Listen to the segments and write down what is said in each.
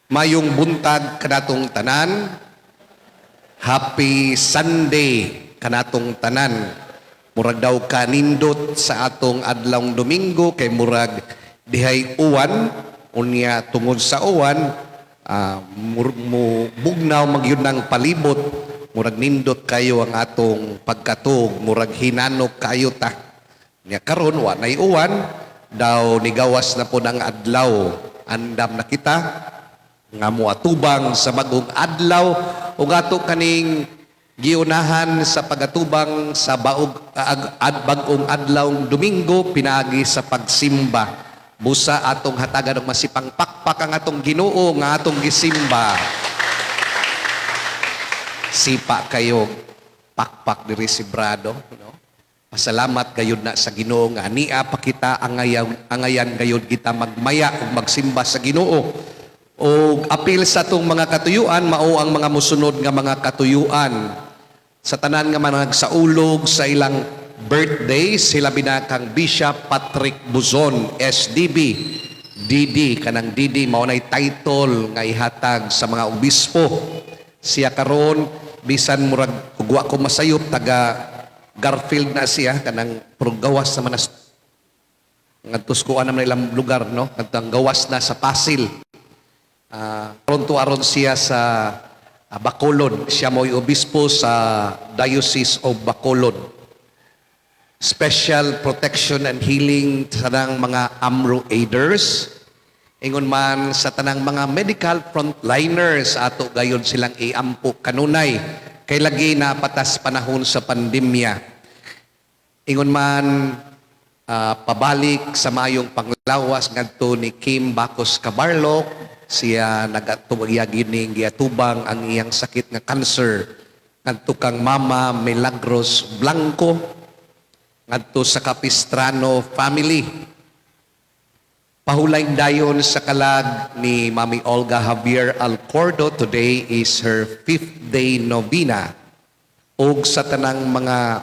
Mayong buntag kanatong tanan. Happy Sunday kanatong tanan. Murag daw kanindot sa atong adlawng Domingo kay murag dihay uwan unya tungod sa uwan bugnaw magyud ng palibot murag nindot kayo ang atong pagkatug murag hinanok kayo ta. Nya karon wa nay uwan daw nigawas na po ng adlaw andam na kita nga moatubang sa bagong adlaw ug ato kaning giunahan sa pagatubang sa bagong adlawng Domingo pinaagi sa pagsimba busa atong hatagan og masipang pakpak ang atong Ginoo nga atong gisimba. Sipa kayo pakpak diri si Brado, no? Pasalamat gayud na sa Ginoo nga ania pa kita angayan gayud kita magmaya ug magsimba sa Ginoo. O apil sa tong mga katuyuan mao ang mga musunod nga mga katuyuan sa tanan nga mga nagsaulog sa ilang birthday sila binakang Bishop Patrick Buzon SDB DD kanang DD mao nay title nga ihatag sa mga obispo siya karon bisan murag ugwa ko masayop taga Garfield na siya kanang gawas sa manas ngadtos ko anam na ilang lugar no kadtong gawas na sa Pasil. Pronto aron siya sa Bacolod. Siya mo'y obispo sa Diocese of Bacolod. Special protection and healing sa tanang mga AMRO aiders. Ingon man sa tanang mga medical frontliners ato gayon silang iampo kanunay kay lagi na patas panahon sa pandemya. Ingon man pabalik sa mayong panglawas ngadto ni Kim Bacos Cabarloc. Siya nagatubagin ning giatubang ang iyang sakit nga cancer ngadto kang Mama Milagros Blanco ngadto sa Capistrano family. Pahulay dayon sa kalag ni Mami Olga Javier Alcordo. Today is her 5th day novena. Og sa tanang mga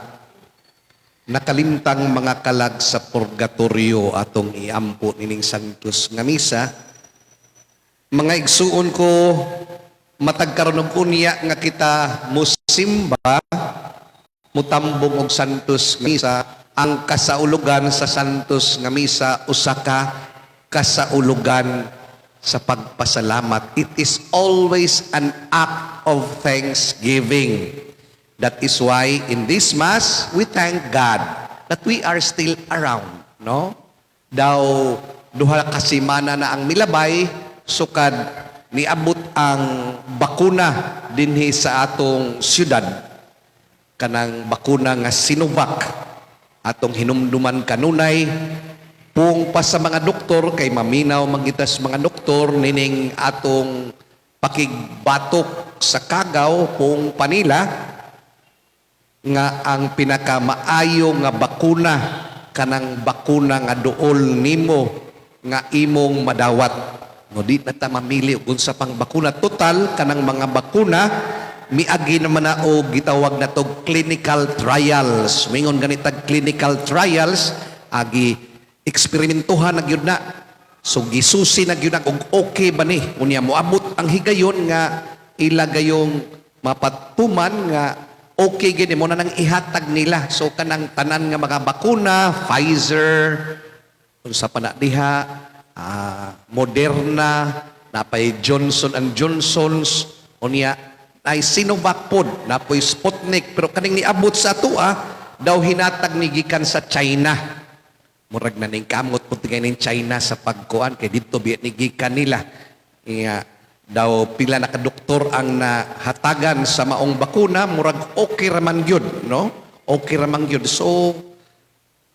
nakalimtang mga kalag sa purgatorio atong iampo nining Santos nga misa. Mga igsuon ko matag karon og unya nga kita musimba mutambong og Santos nga misa. Ang kasaulugan sa Santos nga misa usa ka kasaulugan sa pagpasalamat. It is always an act of thanksgiving. That is why in this Mass we thank God that we are still around, no? Daw duha ka semana na ang milabay sukad niabot ang bakuna dinhi sa atong syudad kanang bakuna nga Sinovac atong hinumduman kanunay pung pa sa mga doktor kay maminaw magitas mga doktor nining atong pakigbatok sa kagaw pung panila nga ang pinakamaayo nga bakuna kanang bakuna nga duol nimo nga imong madawat. No, di na ta mamili kung sa pang bakuna total kanang mga bakuna miagi naman na o gitawag na to clinical trials. Mingon ganitag clinical trials agi eksperimentuhan na gyud na. So gisusi na gyud na kung okay ba ni unya moabot ang higayon nga ila gayong mapatuman nga okay gini mo na nang ihatag nila. So kanang tanan nga mga bakuna Pfizer unsa pa na diha Moderna, napay Johnson & Johnson's, unya ay Sinovac pod, napoy Sputnik, pero kaning niabot sa atua, daw hinatag ni gikan sa China. Murag na ning kamot pud ning China sa pagkuan kay dito biya ni gikan nila. Daw pila na ka doktor ang nahatagan sa maong bakuna, murag okay raman gyud, no? Okay raman gyud. So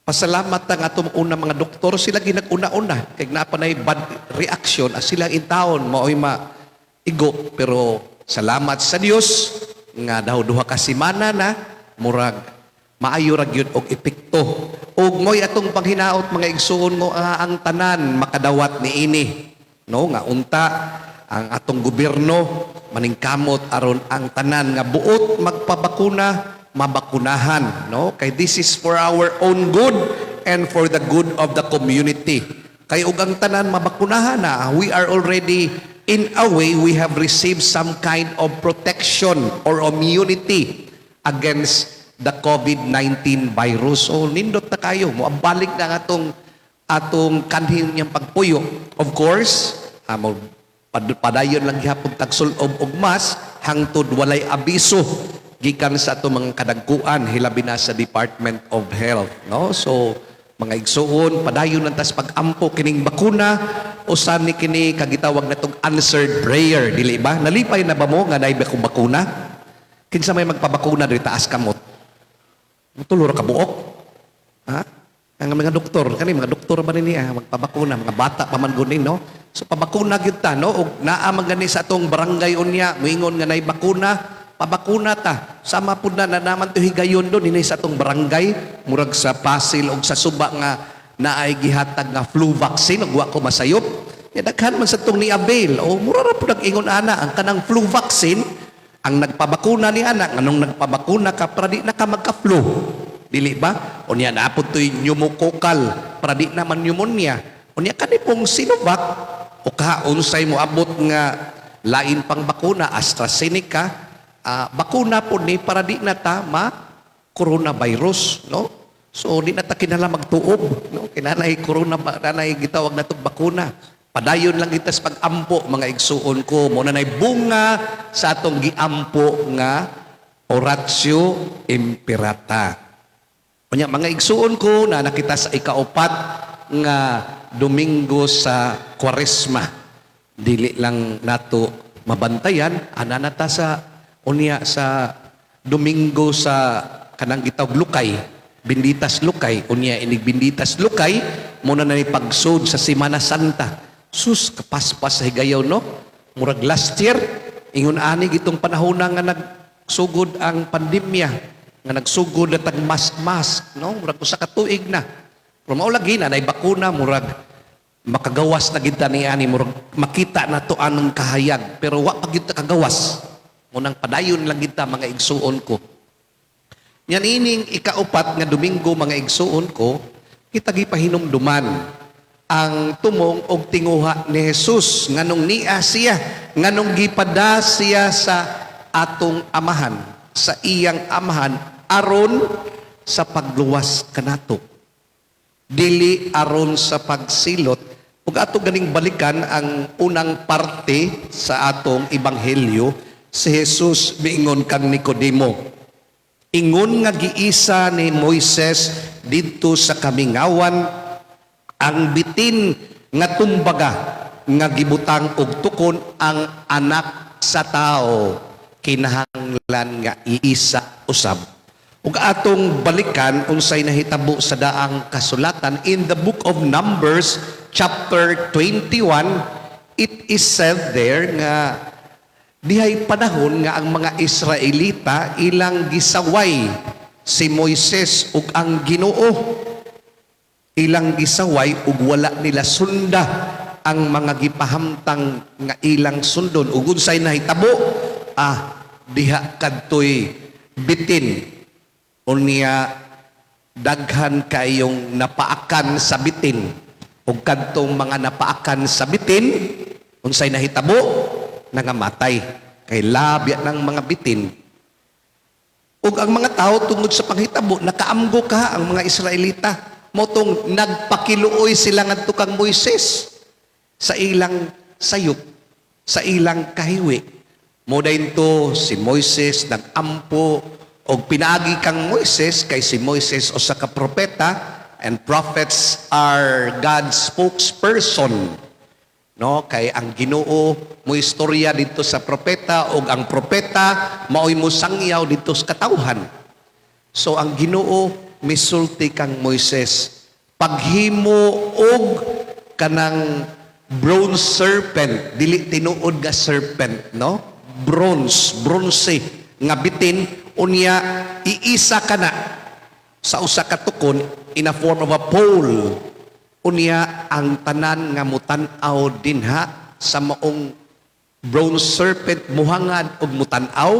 pasalamat ang atong una mga doktor sila ginag-una-una kay napanay bad reaction as sila in town maoy maigo pero salamat sa Dios nga daw duha ka semana na murag maayo ra gyud og epekto ug moy atong panghinaot mga igsuon mo ang tanan makadawat niini no nga unta ang atong gobyerno maningkamot aron ang tanan nga buot magpabakuna mabakunahan, no? Kay this is for our own good and for the good of the community. Kay ug ang tanan mabakunahan na, we are already in a way, we have received some kind of protection or immunity against the COVID-19 virus. So, nindot na kayo. Balik na atong kanhin niyang pagpuyo. Of course, padayon lang gihapon tagsulob og mas hangtod walay abiso gikan sa ato mga kadagkuan hilabi na sa Department of Health, no? So mga igsuon padayon lang tas pag-ampo kining bakuna usan ni kini kagitawag natong answered prayer, dili ba? Nalipay na ba mo nga naay bakuna? Kinsa may magpabakuna diri taas kamot? Mutulor ka buok? Ha? Ang mga doktor, kani mga doktor ba niya magpabakuna, mga bata pa man gunin, no? So pabakuna gyud ta, no? Og naa man gani sa atong barangay unya, moingon nga naay bakuna, pabakuna ta. Sama pud na naman to higayon do dinhi sa atong barangay, murag sa Pasil og sa Suba nga naay gihatag nga flu vaccine, ug wa ko masayop. Ya daghan man sa tong ni Abel, o mura ra pud ingon ana ang kanang flu vaccine, ang nagpabakuna ni ana nganong nagpabakuna ka para di na ka magka-flu. Dili ba? Unya naapod to'y pneumococcal, para di naman pneumonia. Unya kani pong Sinovac, o unsay mo abot nga lain pang bakuna, AstraZeneca, bakuna po ni para di na ta coronavirus, no? So di na ta kinala magtuob, no? Kinalay nanay gitawag na itong bakuna. Padayon lang itas pag-ampo, mga igsuon ko, muna na'y bunga sa atong giampo nga Oratio Imperata. Kanya mga igsuon ko na nakita sa ikaupat nga Domingo sa Kwaresma. Dili lang nato mabantayan, ananata sa unya sa Domingo sa kanang gitawag Lukay, Binditas Lukay, unya inig Binditas Lukay, muna na ni pagsud sa Semana Santa. Sus, kapaspas sa higayaw, no? Murag last year, ingon ani gitong panahon na nga nagsugod ang pandemya, nga nagsugod na tag mask, no? Murag usa ka tuig na. Pero maulagi na, naay bakuna, murag makagawas na ginta ni ani, murag makita na to anong kahayag. Pero wa pa ginta kagawas. Munang padayon lang ginta, mga igsuon ko. Yan ining ikaupat nga Domingo, mga igsuon ko, kita gipahinumduman ang tumong og tinguha ni Jesus nganong niya siya, nganong gipada siya sa atong amahan, sa iyang amahan aron sa pagluwas kanato, dili aron sa pagsilot. Ug ato ganing balikan ang unang parte sa atong ebanghelyo, si Jesus miingon kang Nicodemo, ingon nga giisa ni Moises didto sa kamingawan ang bitin nga tumbaga nga gibutang og tukon ang anak sa tao kinahanglan nga iisa usab. Ug atong balikan unsay nahitabo sa daang kasulatan in the book of Numbers chapter 21, it is said there nga dihay panahon nga ang mga Israelita ilang gisaway si Moises ug ang Ginoo, ilang gisaway ug wala nila sunda ang mga gipahamtang nga ilang sundon. Ug unsay nahitabo, diha kadtoy bitin, unya daghan kayong napaakan sa bitin. Ug kadtong mga napaakan sa bitin, unsay nahitabo, nangamatay kay labya ng mga bitin. Ug ang mga tao tungod sa panghitabo nakaamgo ka ang mga Israelita, motong nagpakiluoy sila ngadto kang Moises sa ilang sayop, sa ilang kahiwi. Mo dayon to si Moises nagampo og pinaagi kang Moises kay si Moises usa ka propeta, and prophets are God's spokesperson, no? Kay ang Ginoo mo istorya dito sa propeta ug ang propeta maoy mo sangyaw dito sa katawhan. So ang Ginoo misulti kang Moises, paghimo og kanang bronze serpent, dili tinuod nga serpent, no? Bronze nga bitin, unya iisa ka na sa usa ka tukon in a form of a pole. Unya ang tanan nga mutan-aw dinha sa maong bronze serpent muhangad og mutan-aw,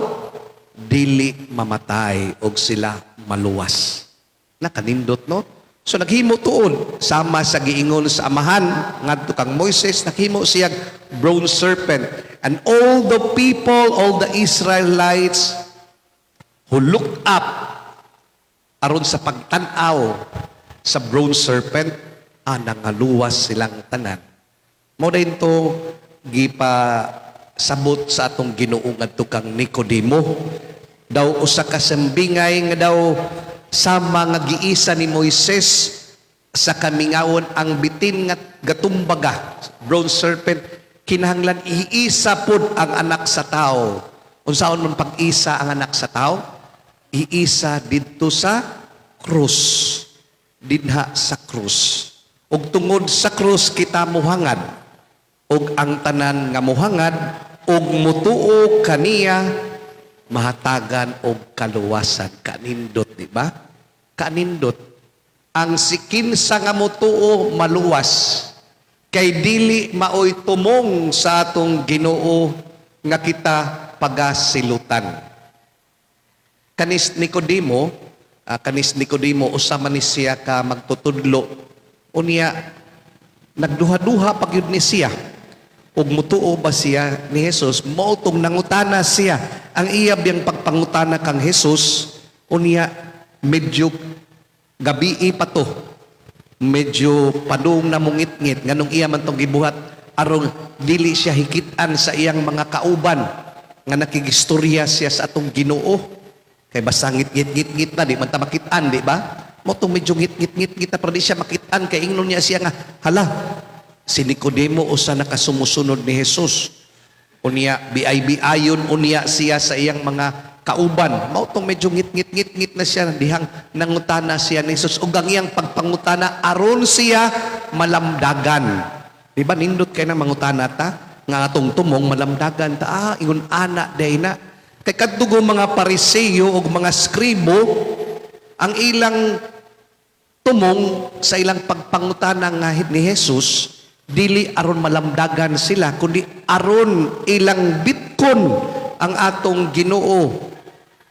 dili mamatay og sila maluwas. Nakanindot, no? So naghimo tuon sama sa giingon sa amahan ngadto kang Moises, naghimo siya bronze serpent, and all the people, all the Israelites who looked up aron sa pagtan-aw sa bronze serpent, nangaluwas silang tanan. Mo din to gipa sabot sa atong Ginoo ngadto kang Nicodemo, daw usa ka sambingay nga daw sama nga giisa ni Moises sa kamingawon ang bitin nga gatumbaga bronze serpent, kinahanglan iisa pod ang anak sa tao. Unsaon man pag-isa ang anak sa tao? Iisa didto sa krus, dinha sa krus. Ug tungod sa krus kita muhangad, ug ang tanan nga muhangad ug mutuo kaniya mahatagan og kaluwasan. Kanindot, di ba? Kanindot. Ang sikinsa nga mutuo maluwas, kay dili maoy tumong sa atong Ginoo nga kita pagasilutan. Kanis Nicodemo usama ni siya ka magtutudlo. Unya nagduha-duha pagyud ni siya. Ug mutuo ba siya ni Jesus? Mautong nangutana siya. Ang iya biyang pagpangutana kang Jesus, unya medyo gabi pa to. Medyo padung na mungit-ngit. Nganong iya man tong gibuhat, aron dili siya hikitan sa iyang mga kauban nga nakigistorya siya sa atong Ginoo. Kay basta ngit-ngit na, di man ta makitaan, di ba? Mautong medyo ngit-ngit na, pero di siya makitaan. Kay ingnon niya siya nga, hala, si Nicodemo usa nakasumusunod ni Jesus. Unya biay-biayon unya siya sa iyang mga kauban. Mautong medyo ngit na siya, dihang nangutana siya ni Jesus. Ug ang iyang pagpangutana aron siya malamdagan. Di ba nindot kay na mangutana ta nga atong tumong malamdagan ta, ingon ana day na. Kay kadto mga Pariseo ug mga skribo, ang ilang tumong sa ilang pagpangutana nga ni Jesus, dili aron malamdagan sila, kundi aron ilang bitkon ang atong Ginoo,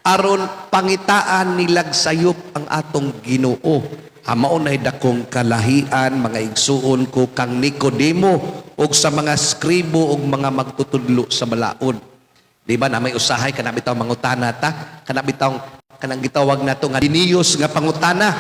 aron pangitaan nilag sayop ang atong Ginoo. Mao nay dakong kalahian mga igsuon ko kang Nicodemo ug sa mga skribo ug mga magtutudlo sa balaod. Di ba na may usahay kana bitaw mangutana ta, kana bitaw kanang gitawag nato nga diniyos nga pangutana.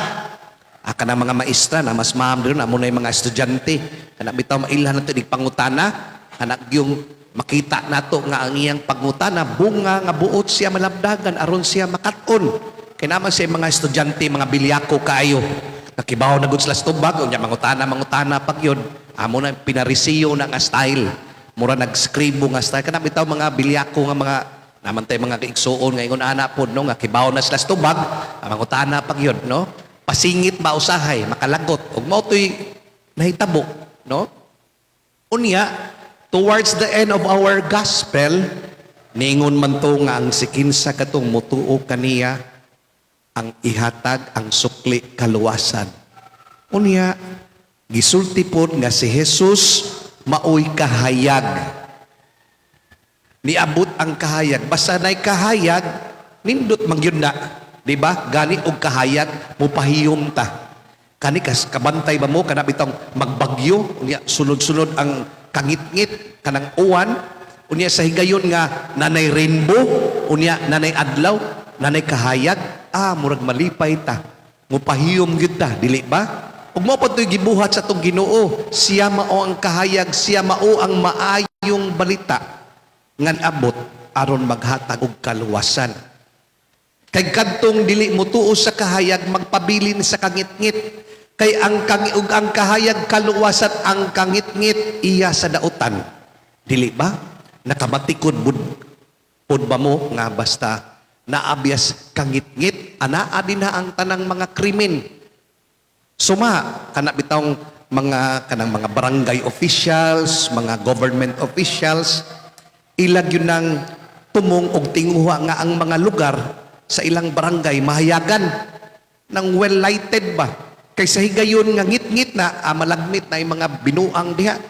Kana mga maestra na mas maham doon, amo na yung mga estudyante. Kana bitaw mailhan nato dig pangutana, kana yung makita nato nga ang iyang pangutana bunga nga buot siya malabdagan aron siya makaton. Kay naman siya mga estudyante, mga bilyako kaayo. Nakibaw na gud sila sa tubag, unya mangutana pag yun. Amo na pinarisiyo na nga style. Mura nagskribo nga style. Kana bitaw mga bilyako nga mga naman tayo mga kaigsuon nga ingon ana pod no nga kibaw na sila sa tubag, mangutana pag yun, no? Pasingit ba usahay, makalagot. Ug mao to'y nahitabo, no? Unya, towards the end of our gospel, ningon man to nga ang sikinsa katong mutuo kaniya ang ihatag ang sukli kaluwasan. Unya, gisulti pod nga si Jesus maoy kahayag. Niabot ang kahayag. Basta na'y kahayag, nindot mangyud na. Diba? Gani og kahayag, mupahiyom ta. Kani kabantay ba mo, kana bitang magbagyo, unya sunod-sunod ang kangit-ngit, kanang uwan, unya sa higayon nga nanay rainbow, unya nanay adlaw, nanay kahayag, murag malipay ta. Mupahiyom gyud ta, dili ba? Ug mo pa to'y gibuhat sa tong Ginoo, siya mao ang kahayag, siya mao ang maayong balita ngan abot aron maghatag og kaluwasan. Kay kadtong dili mo tuo sa kahayag magpabilin sa kangit-ngit. Kay ang kahayag kaluwasan, ang kangit-ngit iya sa dautan. Dili ba? Nakamatikod pod ba mo nga basta naabyas kangit-ngit, anaa din na ang tanang mga krimen. Suma kana bitawng kanang mga barangay officials, mga government officials, ilag yun ng tumong og tinguha nga ang mga lugar sa ilang barangay mahayagan ng well-lighted ba. Kay sa higayon nga ngit-ngit na, malagmit na yung mga binuang diha.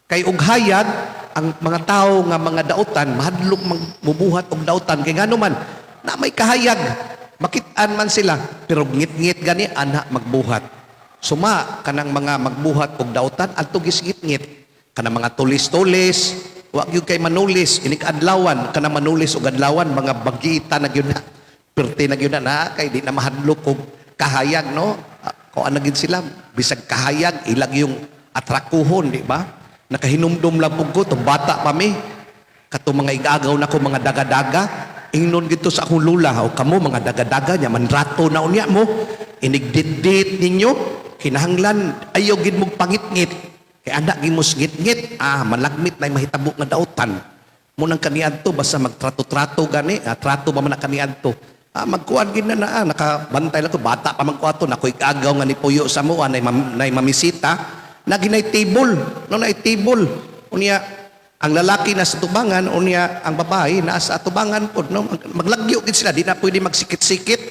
Kay og hayag, ang mga tao nga mga dautan, mahadlok mubuhat og dautan. Kay nga naman, na may kahayag, Makitaan man sila, pero ngit-ngit gani, anak magbuhat. Suma, kanang mga magbuhat og dautan, adto gisngit-ngit. Kanang mga tulis-tulis, wag yung kay manulis, inik-adlawan, kanang manulis og adlawan, mga bagita na gyud na. Perti na gyud na, kay di na mahadlok og kahayag, no? Kung ano gid sila, bisag kahayag, ilag yung atrakuhon, di ba? Nakahinumdum lang po ko, itong bata pa mi, kato mga igagaw na ko, mga daga-daga, ingnon gito sa akong lula, o kamo mga daga-daga, niya manrato na unya mo, inigdit-dit ninyo, kinahanglan, ayaw gid mong pangit-ngit, kaya anak gimos ngit-ngit, malagmit na mahitabo nga dautan, munang kaniad to, basta magtrato-trato gani, trato ba man na kaniad to, magkuhan gid na nakabantay lang ko, bata pa magkuha to, nako'y kagaw nga ni Puyo sa mo, na mamisita, naginay table, no na table, unya, ang lalaki nasa tubangan, unya, ang babae nasa tubangan po, no? Maglagyo gid sila, di na pwede magsikit-sikit,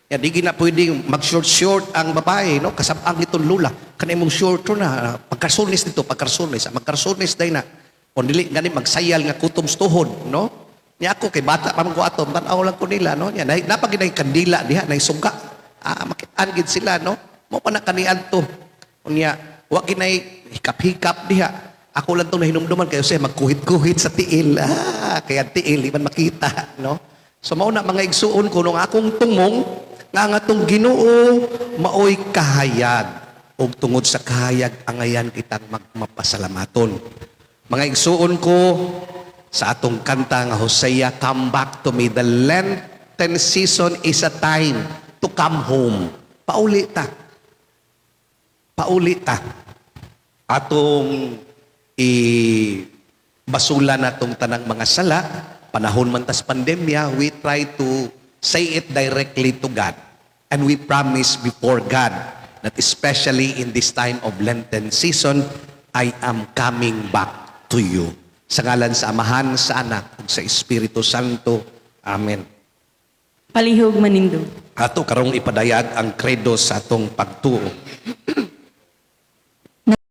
ya, di na pwede mag-short-short ang babae, no? Kasabang itong lula, kanay mong short na, pagkarsunis dito, magkarsunis dahil na, kung dili, gani magsayal nga kutom tuhod, no? Niya ako, kay bata pa ko ato, tanaw lang ko nila, no? Yan, napaginay kandila, diha, naisuga, makitaan gid sila, no? Mo pa na kanian to, unya, wag ginay hikap-hikap diha. Ako lang itong nahinumduman kayo siya magkuhit-kuhit sa tiil. Kaya tiil, di man makita. No? So mauna mga igsuon ko nung akong tungong nga itong Ginoo maoy kahayag. O tungod sa kahayag, angayan kitang magmapasalamaton. Mga igsuon ko sa atong kanta nga Hosea, come back to me. The Lenten season is a time to come home. Pauli ta. Atong basula na itong tanang mga sala, panahon man tas pandemya, we try to say it directly to God. And we promise before God that especially in this time of Lenten season, I am coming back to you. Sa ngalan sa Amahan, sa Anak, ug sa Espiritu Santo. Amen. Palihog manindo. Ato karong ipadayag ang credo sa atong pagtuo.